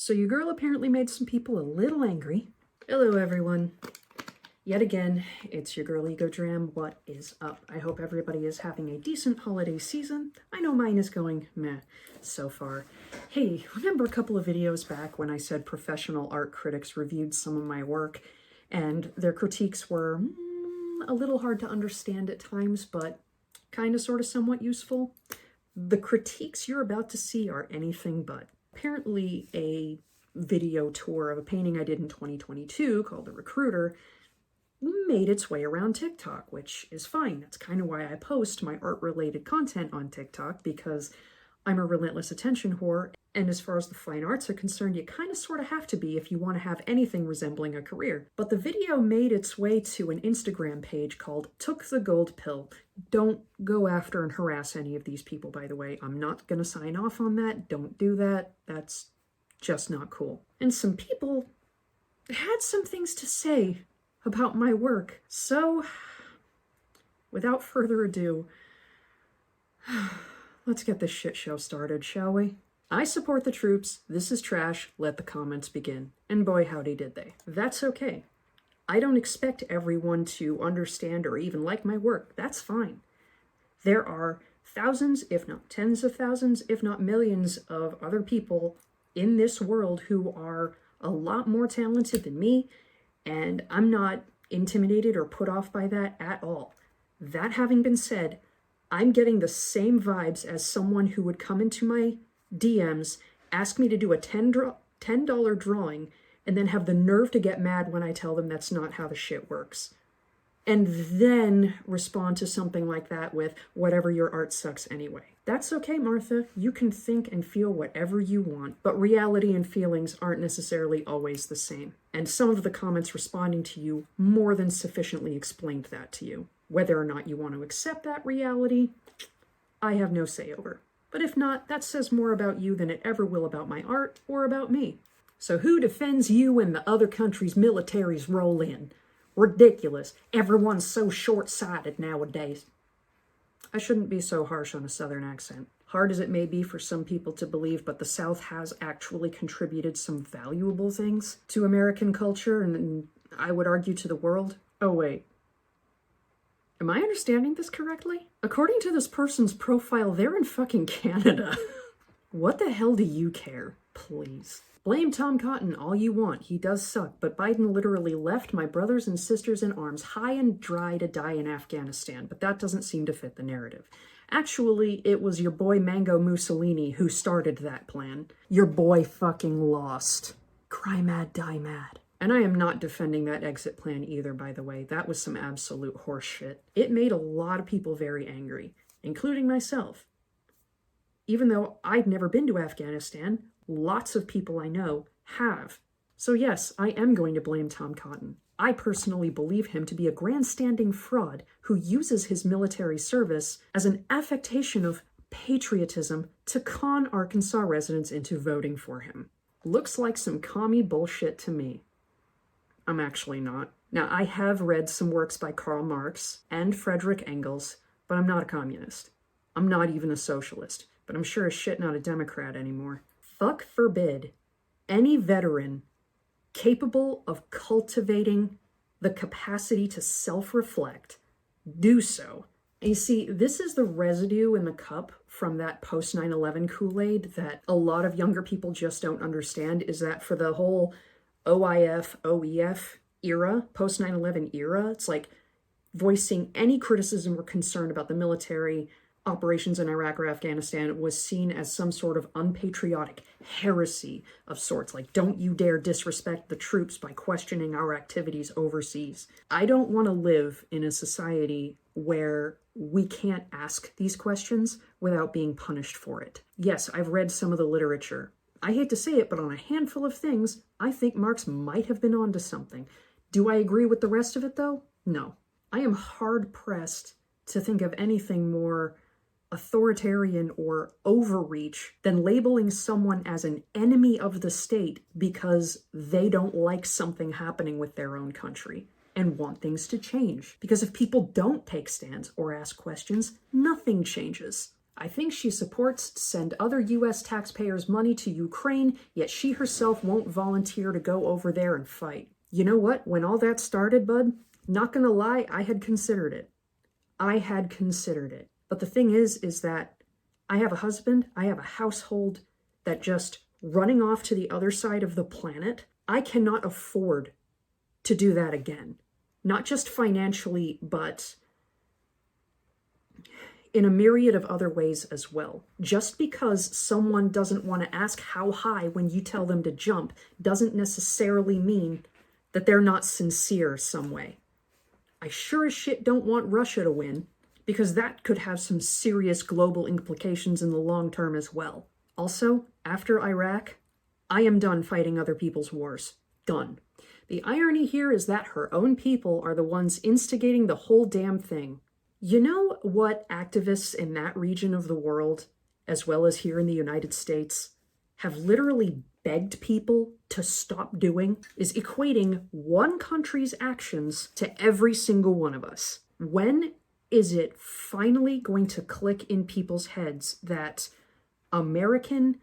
So your girl apparently made some people a little angry. Hello everyone. Yet again, it's your girl Ego Dram. What is up? I hope everybody is having a decent holiday season. I know mine is going meh so far. Hey, remember a couple of videos back when I said professional art critics reviewed some of my work and their critiques were a little hard to understand at times, but kind of sort of somewhat useful? The critiques you're about to see are anything but. Apparently a video tour of a painting I did in 2022 called The Recruiter made its way around TikTok, which is fine. That's kind of why I post my art-related content on TikTok, because I'm a relentless attention whore, and as far as the fine arts are concerned, you kind of sort of have to be if you want to have anything resembling a career. But the video made its way to an Instagram page called Took the Gold Pill. Don't go after and harass any of these people, by the way. I'm not going to sign off on that. Don't do that. That's just not cool. And some people had some things to say about my work. So, without further ado, let's get this shit show started, shall we? I support the troops. This is trash. Let the comments begin. And boy, howdy did they. That's okay. I don't expect everyone to understand or even like my work. That's fine. There are thousands, if not tens of thousands, if not millions of other people in this world who are a lot more talented than me, and I'm not intimidated or put off by that at all. That having been said, I'm getting the same vibes as someone who would come into my DMs, ask me to do a $10 drawing, and then have the nerve to get mad when I tell them that's not how the shit works. And then respond to something like that with, whatever, your art sucks anyway. That's okay, Martha. You can think and feel whatever you want, but reality and feelings aren't necessarily always the same. And some of the comments responding to you more than sufficiently explained that to you. Whether or not you want to accept that reality, I have no say over. But if not, that says more about you than it ever will about my art or about me. So who defends you when the other country's militaries roll in? Ridiculous. Everyone's so short-sighted nowadays. I shouldn't be so harsh on a Southern accent. Hard as it may be for some people to believe, but the South has actually contributed some valuable things to American culture, and I would argue to the world. Oh wait. Am I understanding this correctly? According to this person's profile, they're in fucking Canada. What the hell do you care? Please. Blame Tom Cotton all you want, he does suck, but Biden literally left my brothers and sisters in arms high and dry to die in Afghanistan, but that doesn't seem to fit the narrative. Actually, it was your boy Mango Mussolini who started that plan. Your boy fucking lost. Cry mad, die mad. And I am not defending that exit plan either, by the way. That was some absolute horse shit. It made a lot of people very angry, including myself. Even though I'd never been to Afghanistan, lots of people I know have. So yes, I am going to blame Tom Cotton. I personally believe him to be a grandstanding fraud who uses his military service as an affectation of patriotism to con Arkansas residents into voting for him. Looks like some commie bullshit to me. I'm actually not. Now, I have read some works by Karl Marx and Friedrich Engels, but I'm not a communist. I'm not even a socialist, but I'm sure as shit not a Democrat anymore. Fuck forbid any veteran capable of cultivating the capacity to self-reflect do so. And you see, this is the residue in the cup from that post 9/11 Kool-Aid that a lot of younger people just don't understand, is that for the whole OIF, OEF era, post 9/11 era, it's like voicing any criticism or concern about the military operations in Iraq or Afghanistan was seen as some sort of unpatriotic heresy of sorts. Like, don't you dare disrespect the troops by questioning our activities overseas. I don't want to live in a society where we can't ask these questions without being punished for it. Yes, I've read some of the literature. I hate to say it, but on a handful of things, I think Marx might have been onto something. Do I agree with the rest of it, though? No. I am hard-pressed to think of anything more authoritarian or overreach than labeling someone as an enemy of the state because they don't like something happening with their own country and want things to change. Because if people don't take stands or ask questions, nothing changes. I think she supports send other US taxpayers money to Ukraine, yet she herself won't volunteer to go over there and fight. You know what? When all that started, bud, not gonna lie, I had considered it. But the thing is that I have a husband, I have a household that just running off to the other side of the planet, I cannot afford to do that again. Not just financially, but in a myriad of other ways as well. Just because someone doesn't want to ask how high when you tell them to jump doesn't necessarily mean that they're not sincere some way. I sure as shit don't want Russia to win, because that could have some serious global implications in the long term as well. Also, after Iraq, I am done fighting other people's wars. Done. The irony here is that her own people are the ones instigating the whole damn thing. You know what activists in that region of the world, as well as here in the United States, have literally begged people to stop doing? Is equating one country's actions to every single one of us. When is it finally going to click in people's heads that American,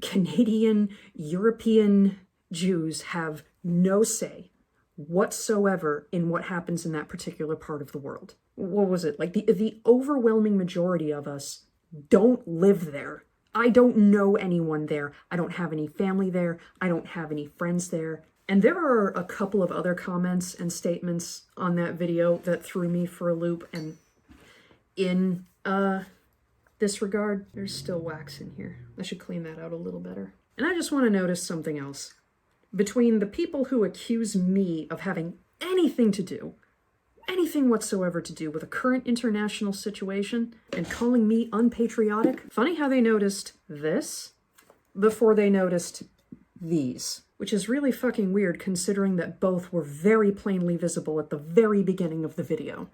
Canadian, European Jews have no say whatsoever in what happens in that particular part of the world? What was it? Like the overwhelming majority of us don't live there. I don't know anyone there. I don't have any family there. I don't have any friends there. And there are a couple of other comments and statements on that video that threw me for a loop. And in this regard, there's still wax in here. I should clean that out a little better. And I just want to notice something else. Between the people who accuse me of having anything whatsoever to do with a current international situation and calling me unpatriotic, funny how they noticed this before they noticed these, which is really fucking weird considering that both were very plainly visible at the very beginning of the video.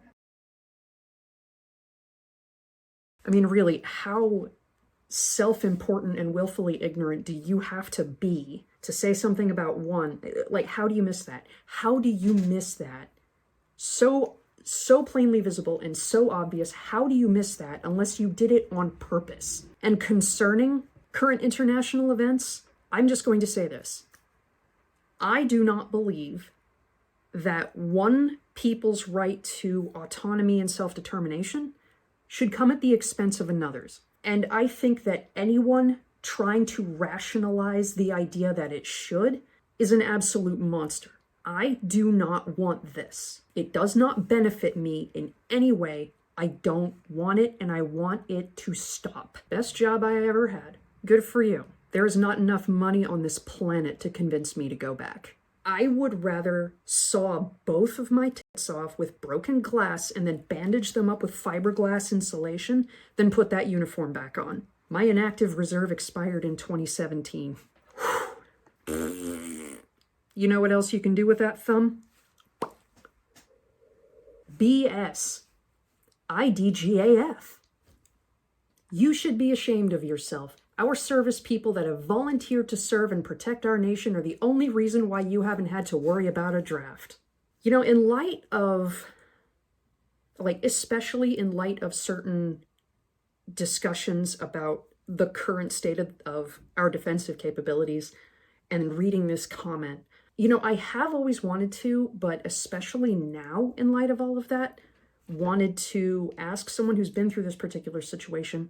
I mean, really, how self-important and willfully ignorant do you have to be to say something about one? Like, how do you miss that? How do you miss that? So plainly visible and so obvious. How do you miss that unless you did it on purpose? And concerning current international events, I'm just going to say this. I do not believe that one people's right to autonomy and self-determination should come at the expense of another's. And I think that anyone trying to rationalize the idea that it should is an absolute monster. I do not want this. It does not benefit me in any way. I don't want it, and I want it to stop. Best job I ever had. Good for you. There is not enough money on this planet to convince me to go back. I would rather saw both of my tits off with broken glass and then bandage them up with fiberglass insulation than put that uniform back on. My inactive reserve expired in 2017. You know what else you can do with that thumb? BS. IDGAF. You should be ashamed of yourself. Our service people that have volunteered to serve and protect our nation are the only reason why you haven't had to worry about a draft. You know, in light of, especially in light of certain discussions about the current state of our defensive capabilities and reading this comment, you know, I have always wanted to, but especially now in light of all of that, wanted to ask someone who's been through this particular situation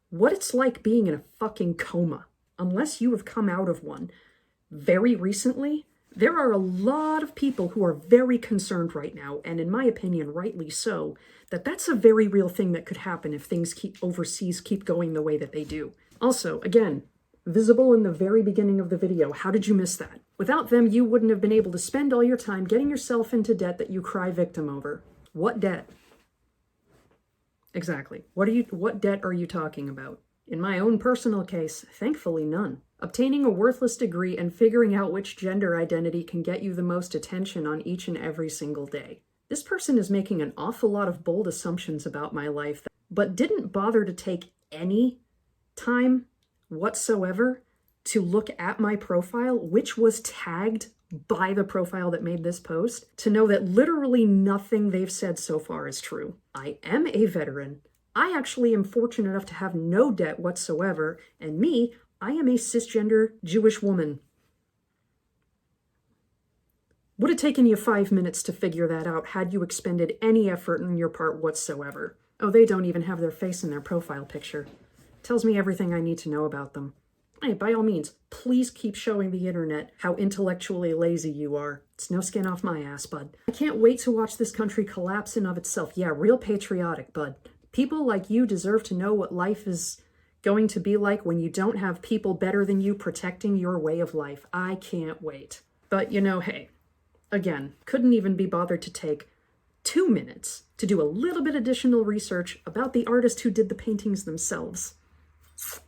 what it's like being in a fucking coma. Unless you have come out of one very recently, there are a lot of people who are very concerned right now, and in my opinion, rightly so, that that's a very real thing that could happen if things overseas keep going the way that they do. Also, again, visible in the very beginning of the video, how did you miss that? Without them, you wouldn't have been able to spend all your time getting yourself into debt that you cry victim over. What debt? Exactly. What debt are you talking about? In my own personal case, thankfully none. Obtaining a worthless degree and figuring out which gender identity can get you the most attention on each and every single day. This person is making an awful lot of bold assumptions about my life, but didn't bother to take any time whatsoever to look at my profile, which was tagged by the profile that made this post, to know that literally nothing they've said so far is true. I am a veteran. I actually am fortunate enough to have no debt whatsoever, and me, I am a cisgender Jewish woman. Would have taken you 5 minutes to figure that out had you expended any effort on your part whatsoever. Oh, they don't even have their face in their profile picture. Tells me everything I need to know about them. Hey, by all means, please keep showing the internet how intellectually lazy you are. It's no skin off my ass, bud. I can't wait to watch this country collapse in of itself. Yeah, real patriotic, bud. People like you deserve to know what life is going to be like when you don't have people better than you protecting your way of life. I can't wait. But hey, again, couldn't even be bothered to take 2 minutes to do a little bit additional research about the artist who did the paintings themselves.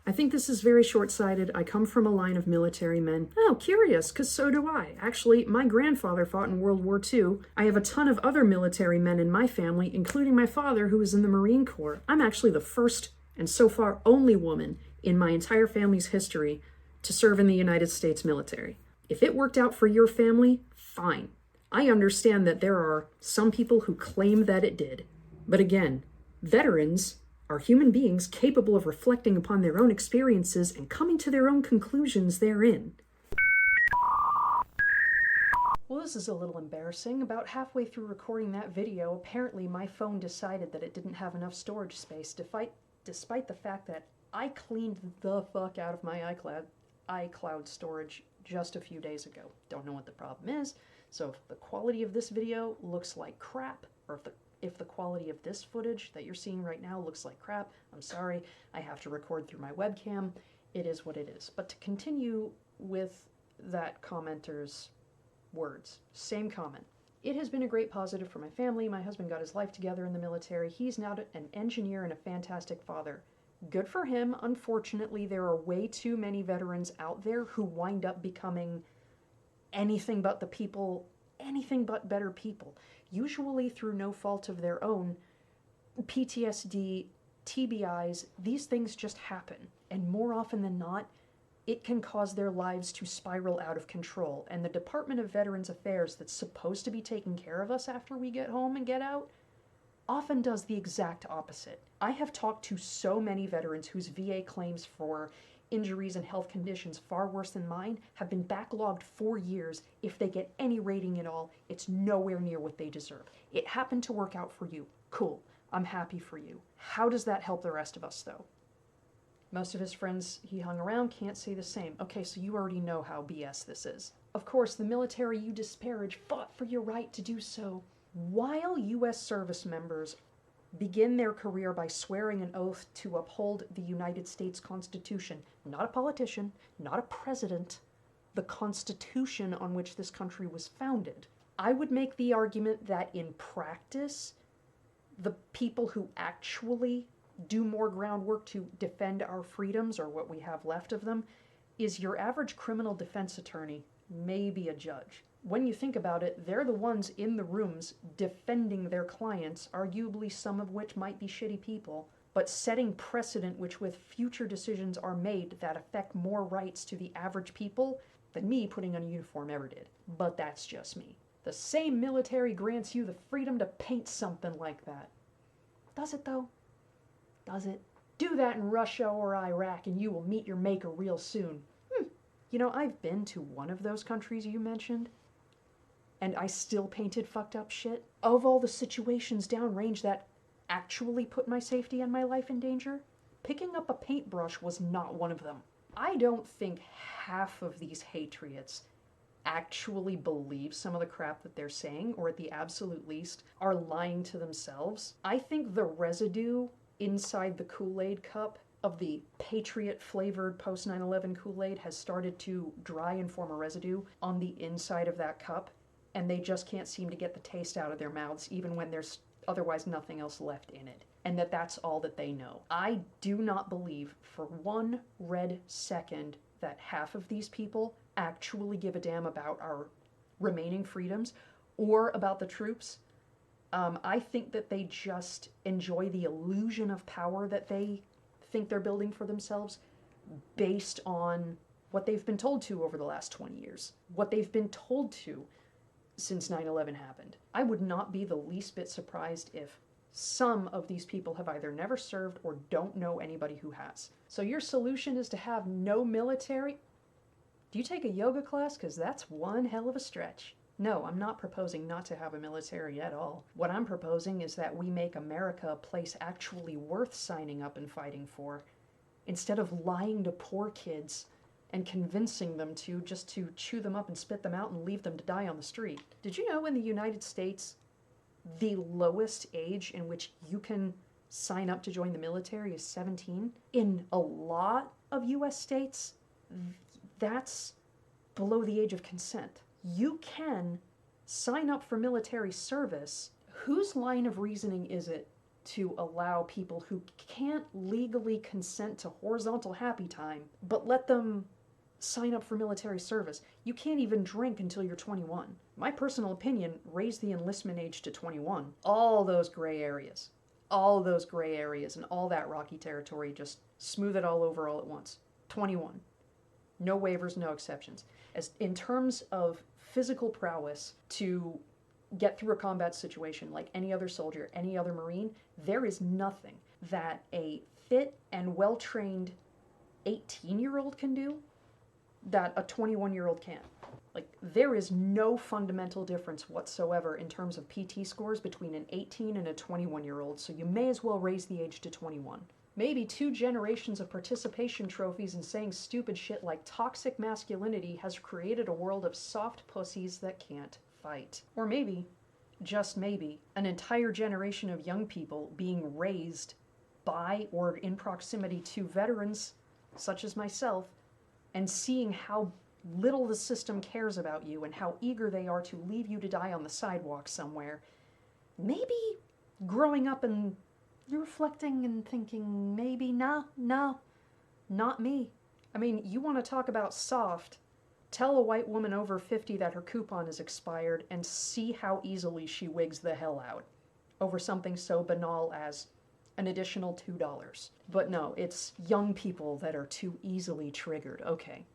I think this is very short-sighted. I come from a line of military men. Oh, curious, because so do I. Actually, my grandfather fought in World War II. I have a ton of other military men in my family, including my father, who was in the Marine Corps. I'm actually the first, and so far only woman, in my entire family's history to serve in the United States military. If it worked out for your family, fine. I understand that there are some people who claim that it did. But again, veterans are human beings capable of reflecting upon their own experiences and coming to their own conclusions therein. Well, this is a little embarrassing. About halfway through recording that video, apparently my phone decided that it didn't have enough storage space, despite the fact that I cleaned the fuck out of my iCloud storage just a few days ago. Don't know what the problem is, so if the quality of this video looks like crap, or if the quality of this footage that you're seeing right now looks like crap, I'm sorry. I have to record through my webcam. It is what it is. But to continue with that commenter's words, same comment. It has been a great positive for my family. My husband got his life together in the military. He's now an engineer and a fantastic father. Good for him. Unfortunately, there are way too many veterans out there who wind up becoming anything but better people. Usually through no fault of their own. PTSD, TBIs, these things just happen. And more often than not, it can cause their lives to spiral out of control. And the Department of Veterans Affairs that's supposed to be taking care of us after we get home and get out often does the exact opposite. I have talked to so many veterans whose VA claims for injuries and health conditions far worse than mine have been backlogged for years. If they get any rating at all, it's nowhere near what they deserve. It happened to work out for you. Cool. I'm happy for you. How does that help the rest of us, though? Most of his friends he hung around can't say the same. Okay, so you already know how BS this is. Of course, the military you disparage fought for your right to do so. While U.S. service members begin their career by swearing an oath to uphold the United States Constitution, not a politician, not a president, the Constitution on which this country was founded, I would make the argument that in practice, the people who actually do more groundwork to defend our freedoms, or what we have left of them, is your average criminal defense attorney, maybe a judge. When you think about it, they're the ones in the rooms defending their clients, arguably some of which might be shitty people, but setting precedent which with future decisions are made that affect more rights to the average people than me putting on a uniform ever did. But that's just me. The same military grants you the freedom to paint something like that. Does it though? Does it? Do that in Russia or Iraq and you will meet your maker real soon. I've been to one of those countries you mentioned, and I still painted fucked up shit. Of all the situations downrange that actually put my safety and my life in danger, picking up a paintbrush was not one of them. I don't think half of these Patriots actually believe some of the crap that they're saying, or at the absolute least, are lying to themselves. I think the residue inside the Kool-Aid cup of the Patriot-flavored post-9/11 Kool-Aid has started to dry and form a residue on the inside of that cup, and they just can't seem to get the taste out of their mouths even when there's otherwise nothing else left in it, and that's all that they know. I do not believe for one red second that half of these people actually give a damn about our remaining freedoms or about the troops. I think that they just enjoy the illusion of power that they think they're building for themselves based on what they've been told to over the last 20 years, what they've been told to since 9/11 happened. I would not be the least bit surprised if Some of these people have either never served or don't know anybody who has. So your solution is to have no military? Do you take a yoga class? Because that's one hell of a stretch. No, I'm not proposing not to have a military at all. What I'm proposing is that we make America a place actually worth signing up and fighting for, instead of lying to poor kids and convincing them to just to chew them up and spit them out and leave them to die on the street. Did you know in the United States, the lowest age in which you can sign up to join the military is 17? In a lot of US states, that's below the age of consent. You can sign up for military service. Whose line of reasoning is it to allow people who can't legally consent to horizontal happy time, but let them sign up for military service? You can't even drink until you're 21. My personal opinion, raise the enlistment age to 21. All those gray areas and all that rocky territory, just smooth it all over all at once. 21. No waivers, no exceptions. As in terms of physical prowess to get through a combat situation like any other soldier, any other Marine, there is nothing that a fit and well-trained 18-year-old can do that a 21-year-old can't. Like, there is no fundamental difference whatsoever in terms of PT scores between an 18 and a 21-year-old, so you may as well raise the age to 21. Maybe 2 generations of participation trophies and saying stupid shit like toxic masculinity has created a world of soft pussies that can't fight. Or maybe, just maybe, an entire generation of young people being raised by or in proximity to veterans, such as myself, and seeing how little the system cares about you and how eager they are to leave you to die on the sidewalk somewhere. Maybe growing up and you're reflecting and thinking, maybe, no, not me. I mean, you want to talk about soft, tell a white woman over 50 that her coupon is expired and see how easily she wigs the hell out over something so banal as an additional $2. But no, it's young people that are too easily triggered. Okay.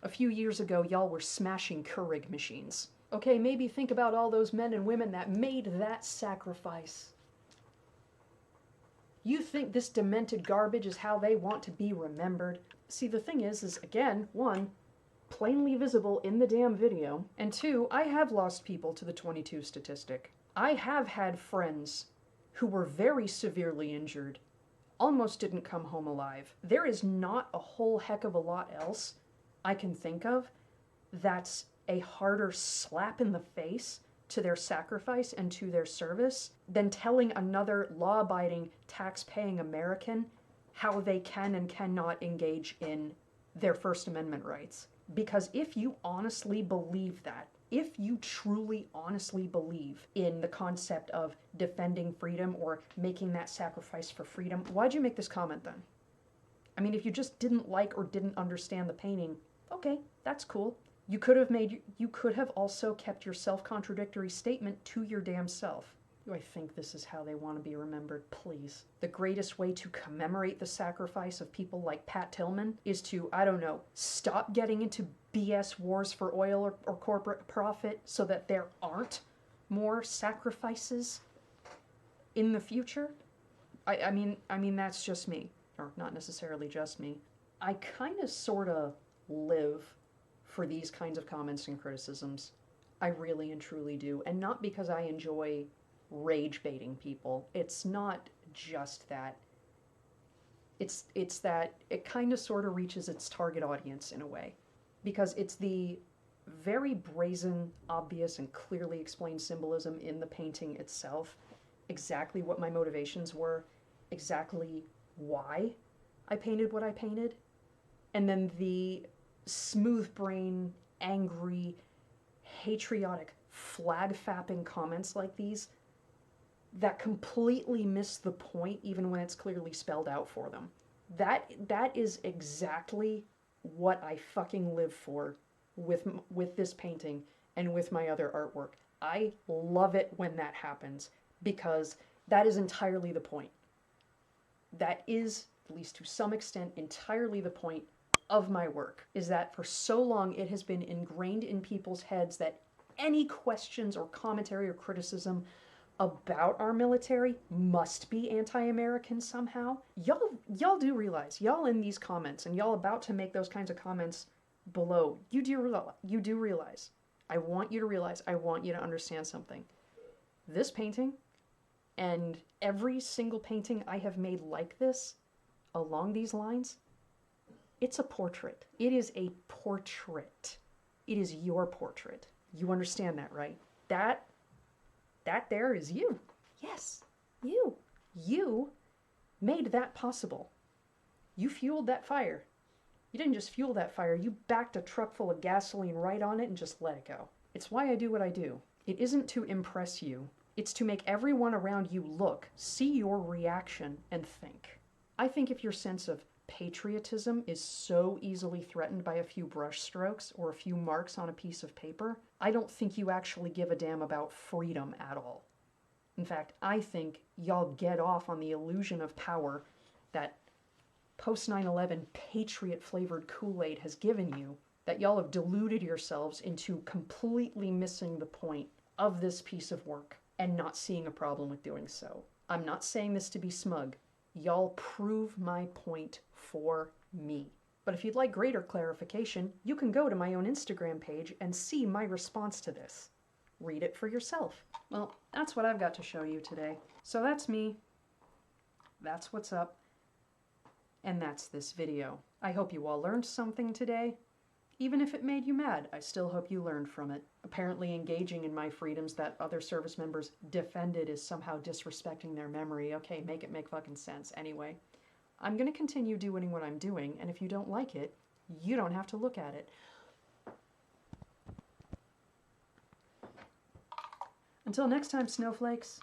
A few years ago, y'all were smashing Keurig machines. Okay, maybe think about all those men and women that made that sacrifice. You think this demented garbage is how they want to be remembered? See, the thing is again, 1, plainly visible in the damn video, and 2, I have lost people to the 22 statistic. I have had friends who were very severely injured, almost didn't come home alive. There is not a whole heck of a lot else I can think of that's a harder slap in the face to their sacrifice and to their service than telling another law-abiding, tax-paying American how they can and cannot engage in their First Amendment rights. Because if you honestly believe that, if you truly honestly believe in the concept of defending freedom or making that sacrifice for freedom, why'd you make this comment then? I mean, if you just didn't like or didn't understand the painting, okay, that's cool. You could have also kept your self-contradictory statement to your damn self. Do I think this is how they want to be remembered? Please. The greatest way to commemorate the sacrifice of people like Pat Tillman is to, I don't know, stop getting into BS wars for oil or corporate profit so that there aren't more sacrifices in the future. I mean that's just me, or not necessarily just me. I kind of sort of live for these kinds of comments and criticisms. I really and truly do. And not because I enjoy rage baiting people. It's not just that. It's that it kind of sort of reaches its target audience in a way. Because it's the very brazen, obvious, and clearly explained symbolism in the painting itself. Exactly what my motivations were. Exactly why I painted what I painted. And then the smooth brain, angry, patriotic, flag-fapping comments like these that completely miss the point even when it's clearly spelled out for them. That is exactly what I fucking live for with this painting and with my other artwork. I love it when that happens because that is entirely the point. That is, at least to some extent, entirely the point of my work, is that for so long it has been ingrained in people's heads that any questions or commentary or criticism about our military must be anti-American somehow. Y'all do realize, y'all in these comments, and y'all about to make those kinds of comments below, you do realize, I want you to realize, I want you to understand something. This painting and every single painting I have made like this, along these lines, it's a portrait. It is a portrait. It is your portrait. You understand that, right? That there is you. Yes, you. You made that possible. You fueled that fire. You didn't just fuel that fire, you backed a truck full of gasoline right on it and just let it go. It's why I do what I do. It isn't to impress you. It's to make everyone around you look, see your reaction, and think. I think if your sense of patriotism is so easily threatened by a few brush strokes or a few marks on a piece of paper, I don't think you actually give a damn about freedom at all. In fact, I think y'all get off on the illusion of power that post 9/11 patriot-flavored Kool-Aid has given you, that y'all have deluded yourselves into completely missing the point of this piece of work and not seeing a problem with doing so. I'm not saying this to be smug. Y'all prove my point for me. But if you'd like greater clarification, you can go to my own Instagram page and see my response to this. Read it for yourself. Well, that's what I've got to show you today. So that's me. That's what's up. And that's this video. I hope you all learned something today. Even if it made you mad, I still hope you learned from it. Apparently engaging in my freedoms that other service members defended is somehow disrespecting their memory. Okay, make it make fucking sense. Anyway, I'm gonna continue doing what I'm doing, and if you don't like it, you don't have to look at it. Until next time, snowflakes.